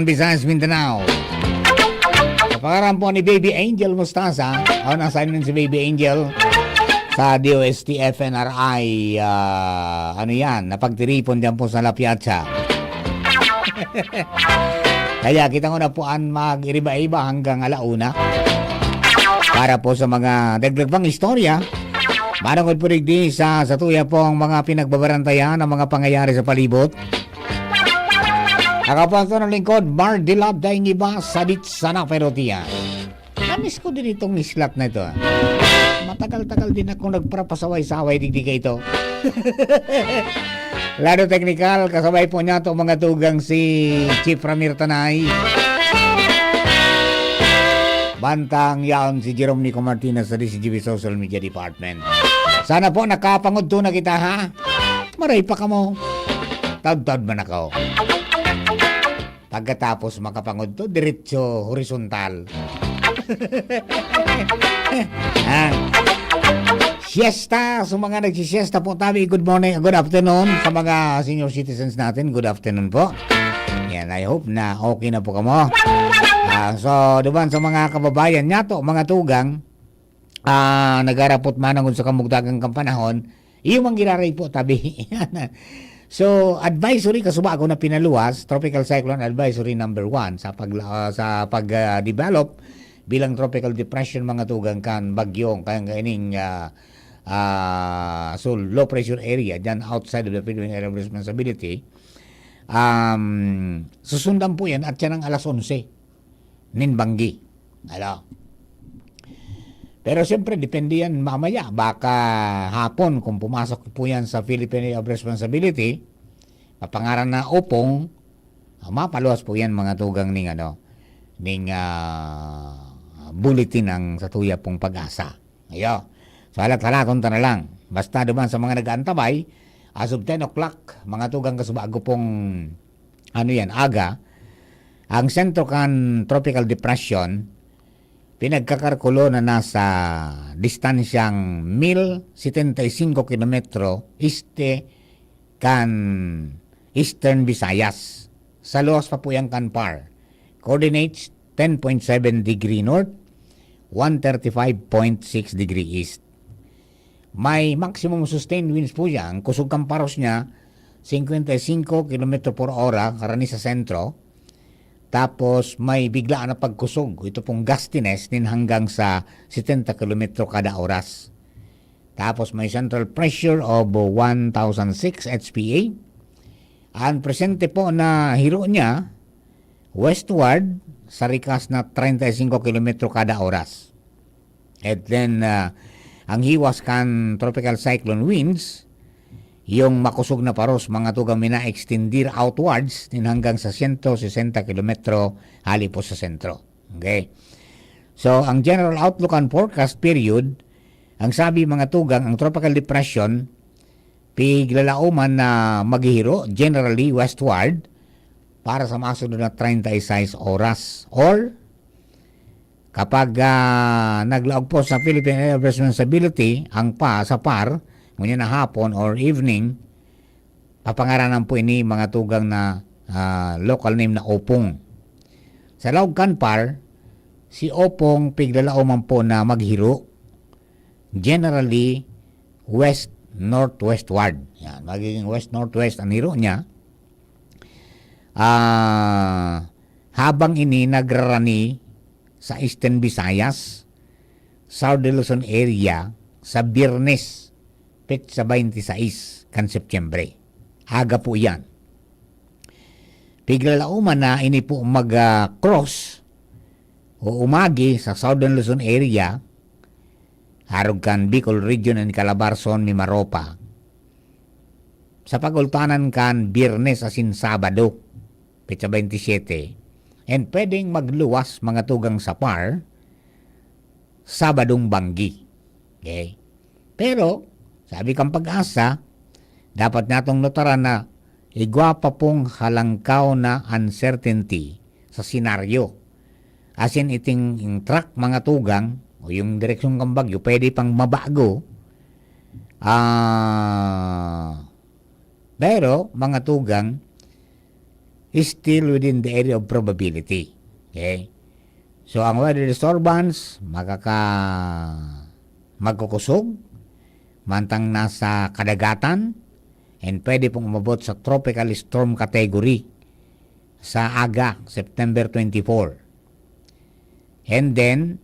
Visayas, Mindanao. Sa pangalan po ni Baby Angel Mostaza, on assignment si Baby Angel sa DOST FNRI, ano yan, napagtiripon dyan po sa La Piazza. Kaya kita ko na po ang mag-iriba-iba hanggang alauna para po sa mga dagdag pang istorya. Manangod po rigdi sa tuya po ang mga pinagbabarantayan ng mga pangyayari sa palibot. Nakapanto ng lingkod, Mar Dilab dahil iba sabit sana perotiya. Namis ko din itong islat na ito. Matagal-tagal din ako nagprapasaway-saway digdi ka ito. Lado technical, kasabay po niya itong mga tugang si Chief Ramir Tanay. Bantang yaon si Jerome Nico Martinez sa DCGB Social Media Department. Sana po nakapangod to na kita ha. Maray pa ka mo. Tad-tad man ako. Pagkatapos makapangod to, diretso horizontal. Siesta, so mga nagsisiesta po tabi, good morning, good afternoon sa mga senior citizens natin, good afternoon po. Yan, I hope na okay na po kamo. So, diban sa mga kababayan niya to, mga tugang, nagarapot manangod sa kamugdagang kampanahon, iyo mang giraray po tabi. So, advisory kasuba ako na pinaluwas, Tropical Cyclone Advisory number 1 sa pag-develop bilang tropical depression mga tugang kan bagyong kaining so low pressure area dyan outside of the Philippine Area of Responsibility. Susundan po yan at yan ang alas 11 ninbanggi. Pero siyempre, depende yan mamaya. Baka hapon, kung pumasok po yan sa Philippine Area of Responsibility, mapangaran na opong, mapaluwas po yan mga tugang ning bulletin ng sa tuya pong pag-asa. Ayo. So, halat-halaton ta na lang. Basta duman sa mga nag-aantabay, as of 10 o'clock, mga tugang kasubago pong, aga, ang Centro kan Tropical Depression, pinagkakarkulo na nasa distansyang 1,075 kilometro este kan Eastern Visayas. Sa luwas pa po yung Canpar. Coordinates 10.7 degree north, 135.6 degree east. May maximum sustained winds po yan. Kusog Camparos niya, 55 km per hora, karani sa sentro. Tapos may biglaan na pagkusog. Ito pong gustiness din hanggang sa 70 km kada oras. Tapos may central pressure of 1,006 HPA. Ang presente po na hiro niya, westward, sa rikas na 35 km kada oras. And then, ang hiwas kan tropical cyclone winds, yung makusog na paros mga tugang mina-extendir outwards din hanggang sa 160 km hali po sa sentro. Okay. So, ang general outlook and forecast period, ang sabi mga tugang, ang tropical depression, piglalauman na maghihiro, generally westward, para sa masunod na 36 oras. Or, kapag naglaog po sa Philippine Area of Responsibility, ang sa PAR, ngunyan na hapon or evening, papangaranan po ini mga tugang na local name na Opong. Sa Laog Canpar, si Opong piglalauman po na maghiro, generally west-northwestward. Yan, magiging west-northwest ang hiro niya. Habang ini nagrarani sa Eastern Visayas, South Luzon area, sa Biyernes, sa 26 kan Setyembre. Aga po yan. Piglalauman na ini po mag-cross o umagi sa Southern Luzon area, harog kan Bicol Region and Calabarzon, Mimaropa. Sa pagultanan kan Biyernes asin Sabado, petsa 27, and pwedeng magluwas mga tugang sa PAR, Sabadong Banggi. Okay? Pero, sabi kang pag-asa, dapat natong notaran na igwapa pong halangkaw na uncertainty sa senaryo. As in, iting track mga tugang o yung direksyon ng bagyo, pwede pang mabago. Pero, mga tugang, is still within the area of probability. Okay? So, ang weather disturbance, magkukusog, mantang nasa kadagatan, and pwede pong umabot sa tropical storm category sa aga, September 24. And then,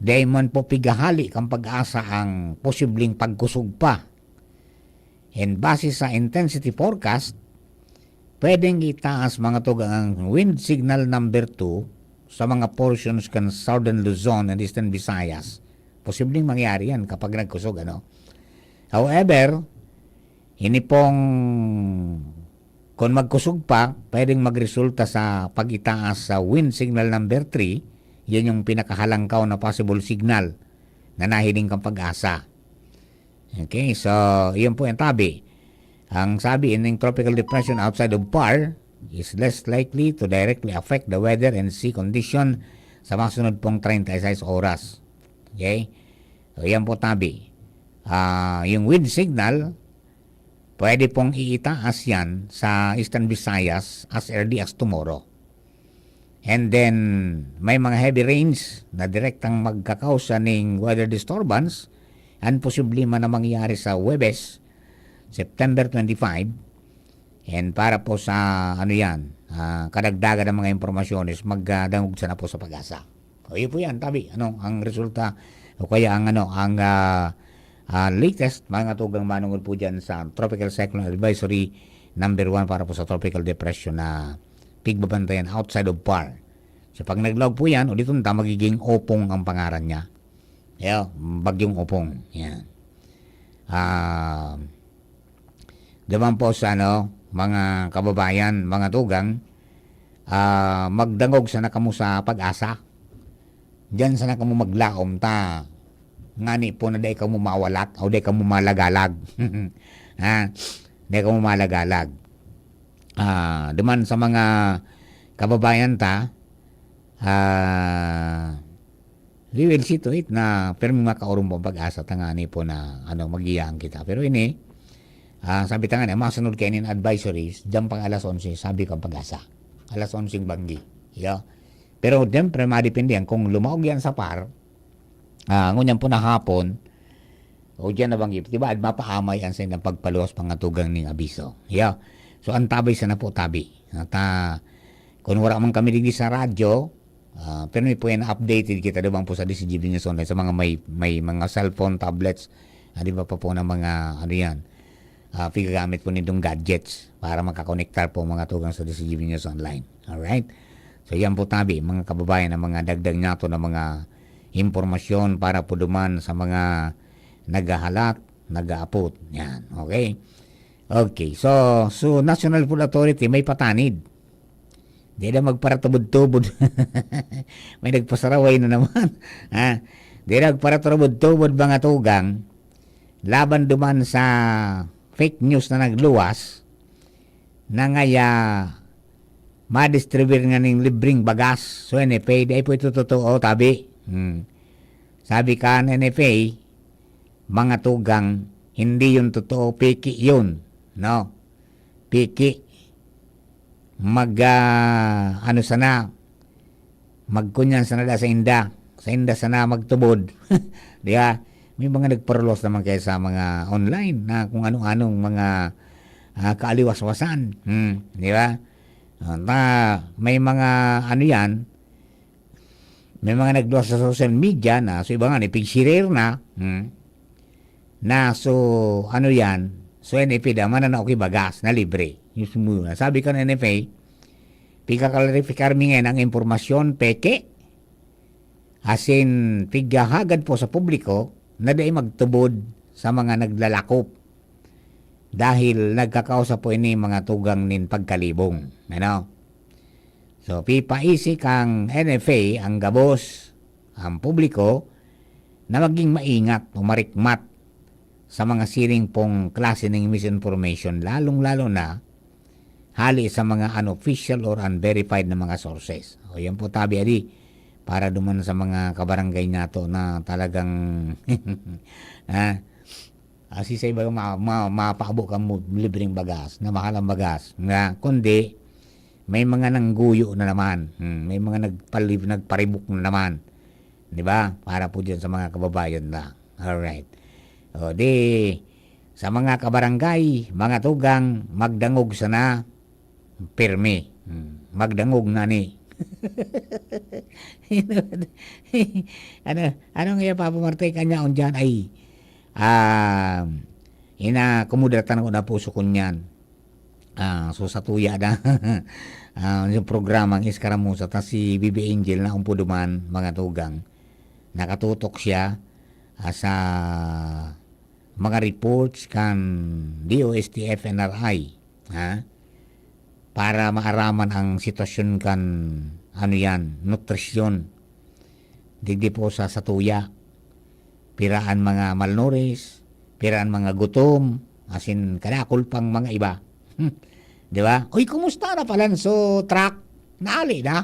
day man po pigahali kang pag-asa ang posibleng pagkusog pa. And base sa intensity forecast, pwedeng itaas mga tugang ang wind signal number 2 sa mga portions kan Southern Luzon and Eastern Visayas. Posibleng mangyari yan kapag nagkusog. However, ini pong kung magkusog pa, pwedeng magresulta sa pag-itaas sa wind signal number 3. Yan yung pinakahalangkaw na possible signal na nahiling kang pag-asa. Okay, so yun po yung tabi. Ang sabi, in tropical depression outside of PAR is less likely to directly affect the weather and sea condition sa masunod pong 36 oras. Okay, so yan po tabi. Yung wind signal, pwede pong iitaas yan sa Eastern Visayas as early as tomorrow. And then, may mga heavy rains na direktang magkakausa ng weather disturbance and posible man na mangyari sa Huwebes, September 25. And para po sa kadagdagan ng mga impormasyon is magdangog na po sa pag-asa. O yun po yan, tabi. Ang resulta o kaya ang latest mga tugang manungod po dyan sa Tropical Cyclone Advisory number 1 para po sa tropical depression na pigbabantayan outside of PAR. So pag nag-log po yan, ulit magiging Opong ang pangaran niya. Bagyong Opong. Yan. Diman po sa mga kababayan, mga tugang, magdangog sa nakamu sa pag-asa. Diyan sa nakamu maglaom ta. Ngani po na day ka mo mawalat o day ka mo malagalag. Day ka mo malagalag. Diman sa mga kababayan ta, we will see to it na pero may makaurong pong pag-asa tangani po na magiyang kita. Pero ini, sabi tangani, masunod kayo ng advisories, dyan pang alas 11, sabi kang pag-asa. Alas 11 banggi. Pero siyempre, madipindi yan. Kung lumaog yan sa PAR, ngunyan po na hapon, o dyan na banggi, diba, mapaamay ang sa ng pagpaluwas pangatugang ng abiso. So, ang tabay sa na po tabi. At kung wala man kami digdi sa radyo, pero may po yan updated kita, diba po sa DCGB News Online, sa mga may mga cellphone, tablets, di ba pa po ng mga, pigagamit po nitong gadgets para makakonektar po mga tugang sa DCGB News Online. Alright? So, yan po tabi, mga kababayan, na mga dagdag nato na mga impormasyon para po duman sa mga nagahalak, nagaapot. Yan, okay? Okay, so National Food Authority may patanid. Di na magparatubod-tubod. May nagpasaraway na naman. Di na magparatubod-tubod mga tugang laban duman sa fake news na nagluwas na ngaya ma-distribute nga ng libreng bagas. So NFA, di po ito totoo, tabi. Sabi ka ng NFA, mga tugang, hindi yun totoo, piki yun. No? Piki. Sana, magkunyan sana da sa inda. Sa inda sana magtubod. Di ba? May mga nagparolos naman kaya sa mga online na kung anong-anong mga kaaliwas-wasan. Di ba? May mga yan, may mga nagluwas sa social media na so iba nga ipigsirir na so yan, so NFA daman na okay bagas na libre yung sumuna. Sabi ka ng NFA, pigkaklarifikar ngayon ang impormasyon peke asin pigahagad po sa publiko na day magtubod sa mga naglalakop dahil nagkakausap po ini mga tugang nin pagkalibong. So, pipaisi kang NFA, ang gabos, ang publiko, na maging maingat o marikmat sa mga siring pong klase ng misinformation, lalong-lalo na hali sa mga unofficial or unverified na mga sources. O yan po tabi, adi, para duman sa mga kabarangay nato na talagang asisay ba mapaabo ka mo libreng bagas, na mahalang bagas, nga kundi may mga nangguyo na naman. May mga nagparibok na naman. Di ba? Para po dyan sa mga kababayan na. Alright. O di, sa mga kabarangay, mga tugang, magdangog sana, pirmi. Magdangog na ni. ano nga papamartay kanya on dyan ay kumudratan ko na puso ko niyan. So sa tuya na yung programang Iskaramusa ta si Bibi Angel na umpuduman mga tugang nakatutok siya sa mga reports kan DOST FNRI para maaraman ang sitwasyon kan nutrisyon digdi po sa tuya piraan mga malnourished, piraan mga gutom, asin kalakol pang mga iba. Di ba? Uy, kumusta na pala so truck? Naali na?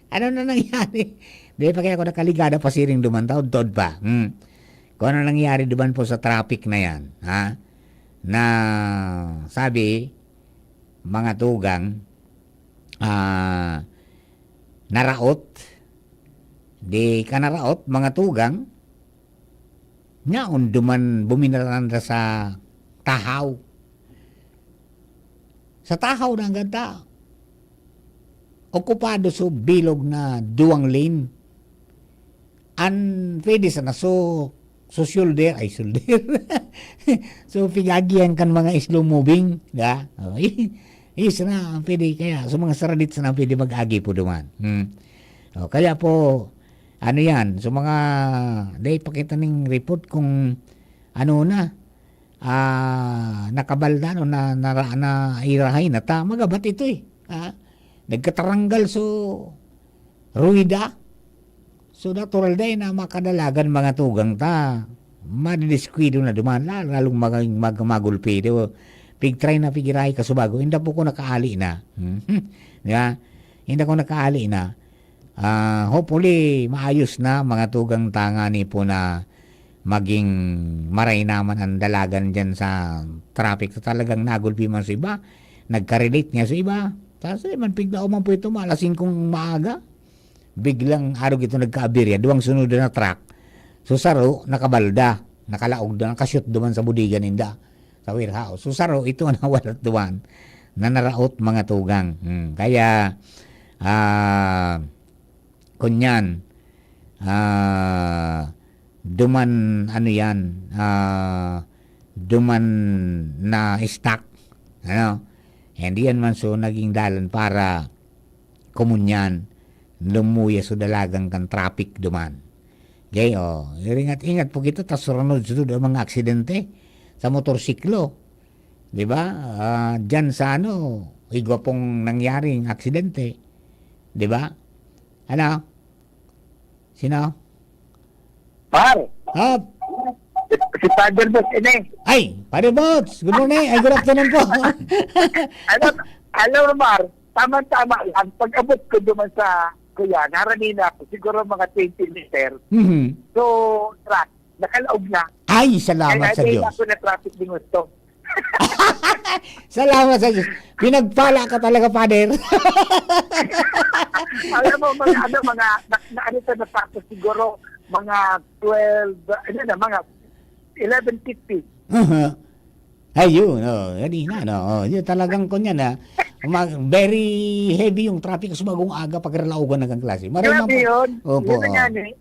Ano na nangyari? Di pa kaya ako nakaligada pa siring dumantaw, tod pa. Kung ano nangyari duman po sa traffic na yan, na sabi, mga tugang, naraot, di kanaraot, mga tugang, nga duman buminaran sa tahaw. Sa tahaw na ang ganda. Okupado so bilog na duwang lane. Pwede sana so shoulder. So pigagian kan mga slow moving. Da? Is na pwede kaya. So mga saradit na pwede mag-agi po duman. Kaya po, ano yan, so mga, day pakita ng report kung nakabalda na irahay na ta, magabat ito nagkataranggal so ruida. So natural day na makadalagan mga tugang ta, madidisquido na duman, lalong magulpi. Pigtry na pigiray kasubago, hindi po ko nakaali na. Hindi ko nakaali na. Hopefully maayos na mga tugang tanga ni po na maging maray naman ang dalagan dyan sa traffic. So, talagang nagulpi man sa iba, nagka-relate niya sa iba. Kasi man pigla man po ito, malasing kong maaga. Biglang araw ito nagka-abirya, duwang sunod na truck. So saro, nakabalda, nakalaog doon, nakashoot doon sa budigan ninda, sa warehouse. So saro, ito na walat doon, na naraot mga tugang. Kaya, kunyan duman duman na stock hindi yan man so naging dalan para kumunyan lumuya so dalagang kan traffic duman ingat po kita tas sunod mga aksidente sa motorsiklo, di ba? Dyan sa igwa pong nangyaring aksidente, di ba? Sino? Par! Si Father Boss, Ay, Father Boss! Good morning! Ay, good afternoon po! Alam mo, Mar, tama-tama lang. Pag-abot ko naman sa kuya, naranina ako, siguro mga 20 meters. So, truck, nakalaog na. Ay, salamat sa Diyos. Kaya ako na traffic din gusto. Salamat sa Diyos. Pinagpala ka talaga, Father. Alam mo, mga na factor siguro, mga 12, mga 11:50. Ayun, hindi na, yun talagang kunya na, very heavy yung traffic sa bagong aga pag relaugan ng klase. Grabe yun. Opo. Yun na yan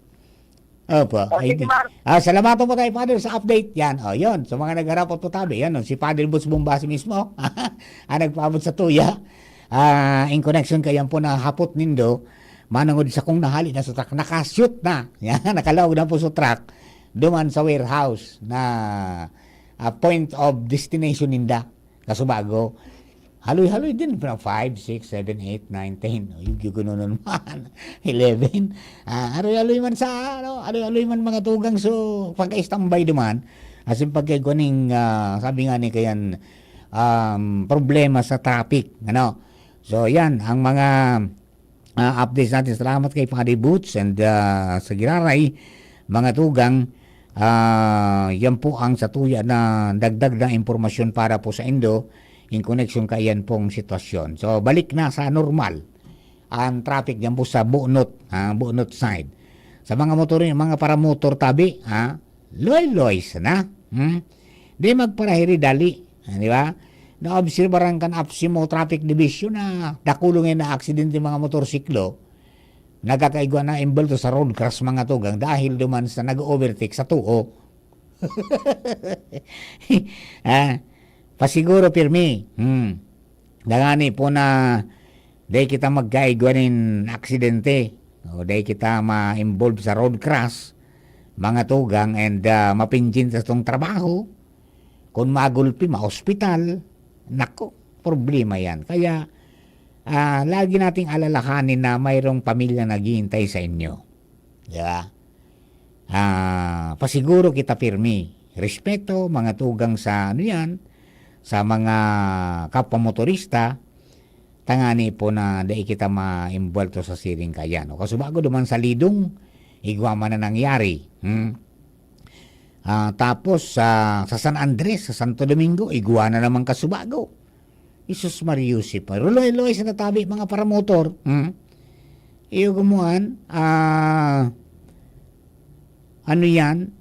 Opo. Sige, Mar. Salamat po tayo, Father, sa update. Yan, yun. So, mga nagharapot po tabi, yan, si Father Boots Bombasi mismo, nagpaabot sa tuya. In connection kayan po na hapot nindo, manangod sa kong nahali na sa truck, nakashoot na, yan, nakalawag na po sa truck, duman sa warehouse na point of destination ninda, kasubago. Haloy-haloy din, 5, 6, 7, 8, 9, 10. Yung gunonon man. 11. Haloy-haloy man sa, haloy-haloy man mga tugang. So, pagka-istambay duman, as in pagka-guning, sabi nga ni kayan, problema sa traffic. So, yan, ang mga updates natin. Salamat kay Paddy Boots and sa Giraray, mga tugang. Yan po ang sa tuya na dagdag na impormasyon para po sa Indo. in connection kayan pong sitwasyon. So balik na sa normal ang traffic diyan po sa Bunot side. Sa mga mga paramotor tabi, loy-loys na. Di magparahiri dali, di ba? Naobserbaran kan APSIMO Traffic Division na dakulungin na aksidente mga motorsiklo, nagkakaigwa na imbulto sa road crash mga tugang dahil duman sa nag-overtake sa tuo. Pasiguro pirmi. Dangani po na day kita magkaigwanin aksidente o day kita ma-involve sa road crash mga tugang and mapinjin sa itong trabaho. Kung magulpi, ma-hospital, nako, problema yan. Kaya, lagi nating alalahanin na mayroong pamilya naghihintay sa inyo. Diba? Pasiguro kita pirmi. Respeto, mga tugang sa sa mga kapwa motorista, tangani po na dahil kita ma-involve sa siring kayan. O kasubago duman sa lidong, igwa man na nangyari. Tapos sa San Andres, sa Santo Domingo, iguana naman kasubago. Isus Mariusip. Ruloy-loy sa natabi mga paramotor. Iyo gumuan, ano yan?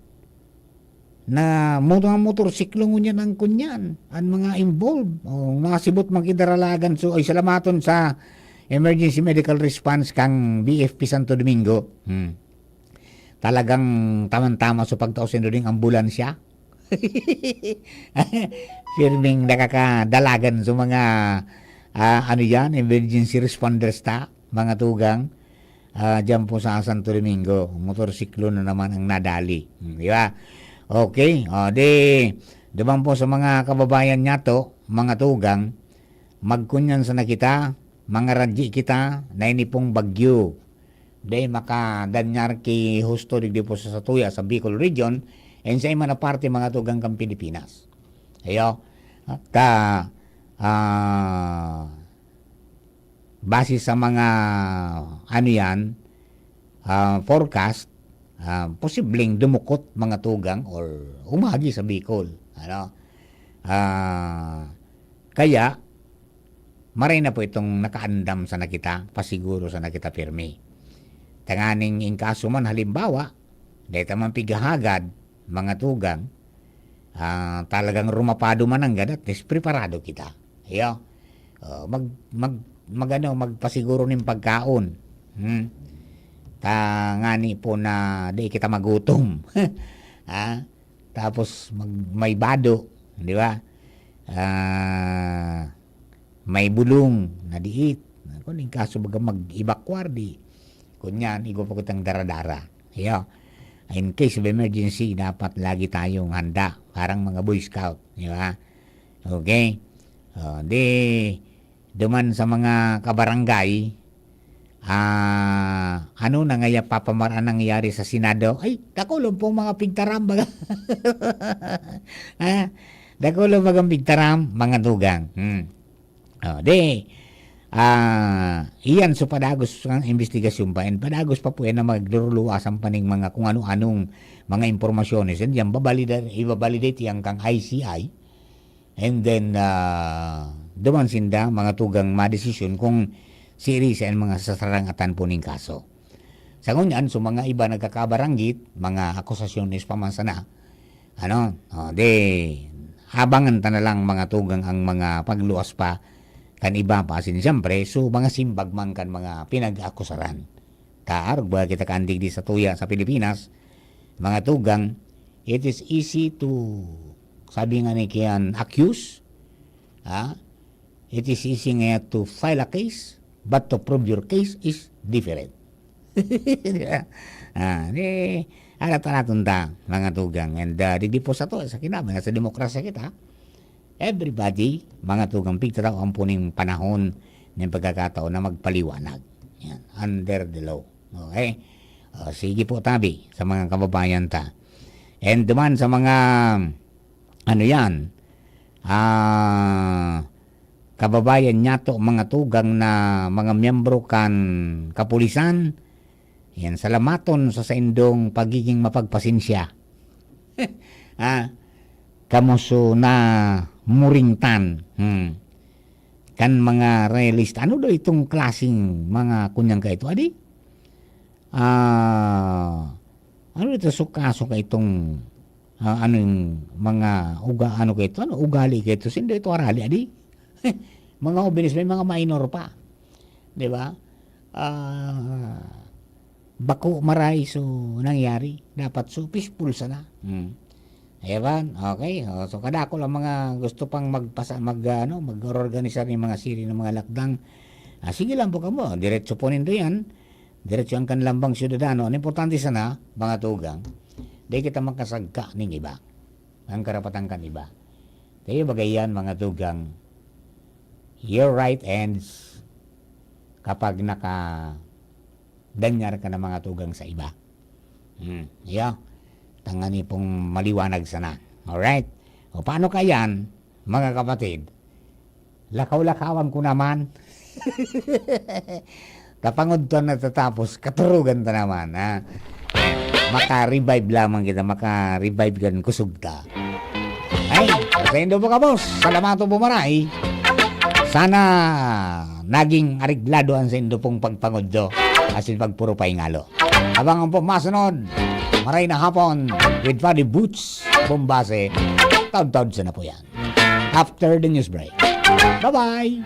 Na mga motorsiklo ngunyan ang kunyan. Ang mga involved. Nakasibot magkidaralagan. So, ay salamaton sa Emergency Medical Response kang BFP Santo Domingo. Talagang tamang-tama sa pagtausin doon ng ambulansya. Firming nakakadalagan sa mga emergency responders mga tugang dyan po sa Santo Domingo. Motorsiklo na naman ang nadali. Di ba? Okay. Diba po sa mga kababayan niya to, mga tugang, magkunyan sa nakita, mga radyi kita, na inipong bagyo. Dahil makadanyar ki husto di po sa Satuya sa Bicol Region and sa ima na parte mga tugang kang Pilipinas. Ayo, base sa mga forecast, posibleng dumukot mga tugang or umagi sa Bicol. Kaya, maray na po itong nakaandam sa nakita, pasiguro sa nakita pirmi. Tanganing inkaso man halimbawa, dahil tamang pigahagad, mga tugang, talagang rumapado man ang ganat, preparado kita. Ayo, magpasiguro ng pagkaon. Tangani po na di kita magutom. Tapos may bado, di ba? May bulong na diit. Kung inkaso baga mag-evacuar di. Kunyan, igo po kitang daradara. Ayo. In case of emergency, dapat lagi tayong handa. Parang mga Boy Scout. Di ba? Okay? Duman sa mga kabarangay, ano na ngaya papamaraan nangyari sa Senado? Ay, dakulong po mga pigtaram baga. Dakulong bagang pigtaram, mga dugang. Iyan so padagos ang investigasyon pa and padagos pa po yan na magluluwasan pa ng mga kung ano-anong mga impormasyones and yan i-validate yan kang ICI and then duman sinda mga tugang madesisyon kung series and mga sasarangatan po ng kaso. Sa ngunyan, so mga iba nagkakabaranggit, mga akusasyones pamansana, habangan ta na lang mga tugang ang mga pagluwas pa kan iba pa siyempre, so mga simbag man kan mga pinag-akusaran. Taarog ba kita kaandig di sa tuya sa Pilipinas, mga tugang, it is easy to, sabi nga ni kiyan, accuse, it is easy nga to file a case, but to prove your case is different. Alata natin mga tugang, and di po sa to, sa kinabang, sa demokrasya kita, everybody, mga tugang pigtaraw ang puning panahon ng pagkakataon na magpaliwanag. Yan, under the law. Okay? Sige po tabi sa mga kababayan ta. And duman sa mga kababayan niya to, mga tugang na mga miyembro kan kapulisan, yan, salamaton sa indong pagiging mapagpasinsya. Kamuso na muringtan. Kan mga realista. Ano daw itong klaseng mga kunyang ka ito, adi? Ano ito suka-suka itong ano yung mga ano ka ito? Ano ugali ka ito? Sino ito arali, adi? Mga obinis, may mga minor pa. Di ba? Bako maray so nangyari. Dapat so peaceful sana. Ewan, okay. So kada ko lang mga gusto pang mag-organisa ng mga siri ng mga lakdang. Sige lang po kamo, diretso po nindo yan. Diretso ang kanlambang syudadano. Ang importante sana, mga tugang, di kita makasagka ng iba. Ang karapatan kan iba. Tayo bagayan, mga tugang, your right ends kapag danyar ka ng mga tugang sa iba. Yeah. Tangani pong maliwanag sana. Alright? O paano kayan, mga kapatid? Lakaw-lakawan ko naman. Kapangod to na tatapos, katurugan ta naman. Ha? Maka-revive lamang kita, maka-revive gan kusog ta. Ay, sa indo po ka, boss. Salamato po maray. Sana naging ariglado ang sa indo pong pagpangod do. Asin pagpuro pa ingalo. Habang ang po masunod, maray na hapon with Funny Boots Bombase. Taud-taud sana po yan. After the news break. Bye-bye!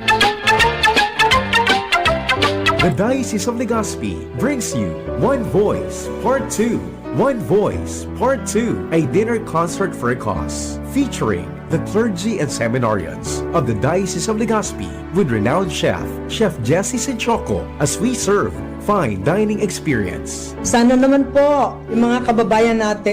The Diocese of Legazpi brings you One Voice Part 2. One Voice Part 2, a dinner concert for a cause, featuring the clergy and seminarians of the Diocese of Legazpi with renowned chef, Chef Jesse Senchoco, as we serve fine dining experience. Sana naman po, yung mga kababayan natin